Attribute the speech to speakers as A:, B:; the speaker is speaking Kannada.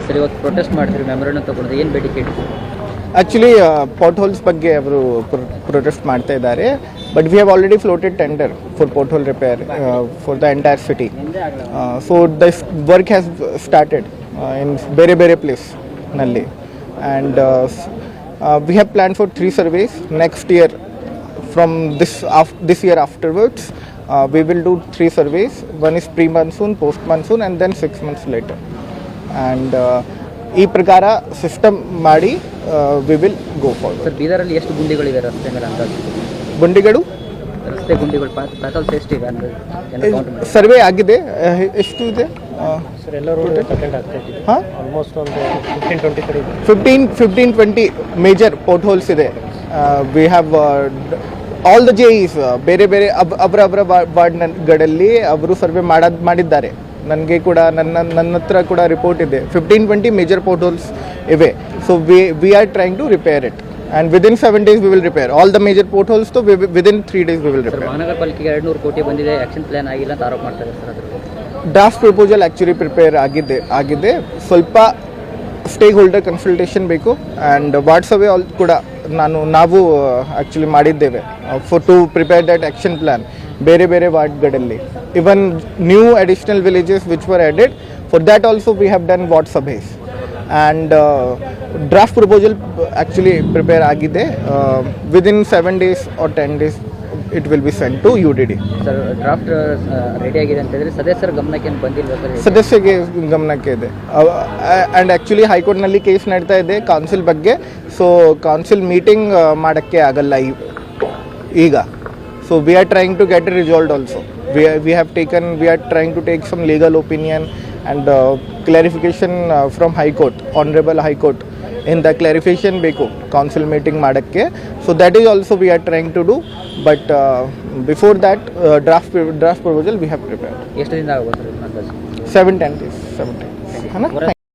A: ಸರ್ ಇವತ್ತು ಪ್ರೊಟೆಸ್ಟ್ ಮಾಡ್ತೀರಿ ಮೆಮೊರಂಡಮ್ ತಗೊಂಡು ಏನು ಬೇಡಿಕೆ ಇಟ್ಟಿದ್ದೀರಿ?
B: ಆ್ಯಕ್ಚುಲಿ ಪಾಟ್ ಹೋಲ್ಸ್ ಬಗ್ಗೆ ಅವರು ಪ್ರೊಟೆಸ್ಟ್ ಮಾಡ್ತಾ ಇದ್ದಾರೆ. But we have already floated tender for pothole repair for the entire city. So the work has started in ಬೇರೆ ಬೇರೆ ಪ್ಲೇಸ್ನಲ್ಲಿ. And we have plan for 3 surveys next year. From this year afterwards, we will do 3 surveys. One is pre-monsoon, post-monsoon, and then 6 months later. And ಈ ಪ್ರಕಾರ ಸಿಸ್ಟಮ್ ಮಾಡಿ we will go forward.
A: Sir ಬೀದರಲ್ಲಿ ಎಷ್ಟು ಗುಂಡಿಗಳಿವೆ ರಸ್ತೆ ಮೇಲೆ ಅಂದಾಜು?
B: ಗುಂಡಿಗಳು
A: ರಸ್ತೆ ಗುಂಡಿಗಳು ಪ್ಯಾಟಲ್ಸ್ ಎಷ್ಟಿವೆ ಅಂದರೆ
B: ಸರ್ವೆ ಆಗಿದೆ. ಎಷ್ಟು ಇದೆ
A: ಸರ್? ಎಲ್ಲರೂ
B: ಹಾಂ,
A: ಆಲ್ಮೋಸ್ಟ್ ಒಂದು 15-20 ಕಡೆ
B: 15-20 ಮೇಜರ್ ಪೋರ್ಟ್ ಹೋಲ್ಸ್ ಇದೆ. ವಿ ಹ್ಯಾವ್ ಆಲ್ ದ ಜೆಇಸ್ ಬೇರೆ ಬೇರೆ ಅವರ ವಾರ್ಡ್ಗಳಲ್ಲಿ ಅವರು ಸರ್ವೆ ಮಾಡಿದ್ದಾರೆ. ನನಗೆ ಕೂಡ ನನ್ನ ಹತ್ರ ಕೂಡ ರಿಪೋರ್ಟ್ ಇದೆ. 15-20 ಮೇಜರ್ ಪೋರ್ಟ್ ಹೋಲ್ಸ್ ಇವೆ. So we are trying to repair it and within 7 days we will repair all the major potholes. So within 3 days we will repair.
A: ಮಹಾನಗರ ಪಾಲಿಕೆಗೆ 200 ಕೋಟಿ ಬಂದಿದೆ, ಆಕ್ಷನ್ ಪ್ಲಾನ್ ಆಗಿಲ್ಲ ಅಂತ ಆರೋಪ ಮಾಡ್ತಾರೆ ಸರ್. ಅದ್ರ
B: ಡ್ರಾಫ್ಟ್ ಪ್ರಪೋಸಲ್ ಆ್ಯಕ್ಚುಲಿ ಪ್ರಿಪೇರ್ ಆಗಿದೆ. ಸ್ವಲ್ಪ ಸ್ಟೇಕ್ ಹೋಲ್ಡರ್ ಕನ್ಸಲ್ಟೇಷನ್ ಬೇಕು. ಆ್ಯಂಡ್ ವಾಟ್ಸವೇ ಕೂಡ ನಾವು ಆ್ಯಕ್ಚುಲಿ ಮಾಡಿದ್ದೇವೆ for to prepare that action plan ಬೇರೆ ಬೇರೆ ವಾರ್ಡ್ಗಳಲ್ಲಿ. Even new additional villages which were added for that also we have done ವಾಟ್ಸಭೇಸ್. And draft proposal actually prepare ಆಗಿದೆ. Within 7 days or 10 days it will be sent to UDD.
A: Sir draft ready ಆಗಿದೆ ಅಂತ ಹೇಳಿದ್ರೆ ಸದಸ್ಯರ ಗಮನಕ್ಕೆ ಏನು ಬಂದಿಲ್ಲ ಸರ್?
B: ಸದಸ್ಯರಿಗೆ ಗಮನಕ್ಕೆ ಇದೆ. ಆ್ಯಂಡ್ ಆ್ಯಕ್ಚುಲಿ ಹೈಕೋರ್ಟ್ನಲ್ಲಿ ಕೇಸ್ ನಡೀತಾ ಇದೆ ಕೌನ್ಸಿಲ್ ಬಗ್ಗೆ. ಸೊ ಕೌನ್ಸಿಲ್ ಮೀಟಿಂಗ್ ಮಾಡೋಕ್ಕೆ ಆಗಲ್ಲ ಈಗ. So we are trying to get it resolved also. We are trying to take some legal opinion and clarification from high court, honourable high court. ಇಂದ ಕ್ಲಾರಿಫಿಕೇಶನ್ ಬೇಕು ಕೌನ್ಸಿಲ್ ಮೀಟಿಂಗ್ ಮಾಡೋಕ್ಕೆ. So that is also we are trying to do. But before that draft proposal we have prepared.
A: ಎಷ್ಟು ದಿನ ಆಗುತ್ತೆ ಅಂದಾಜು?
B: 7-10 days.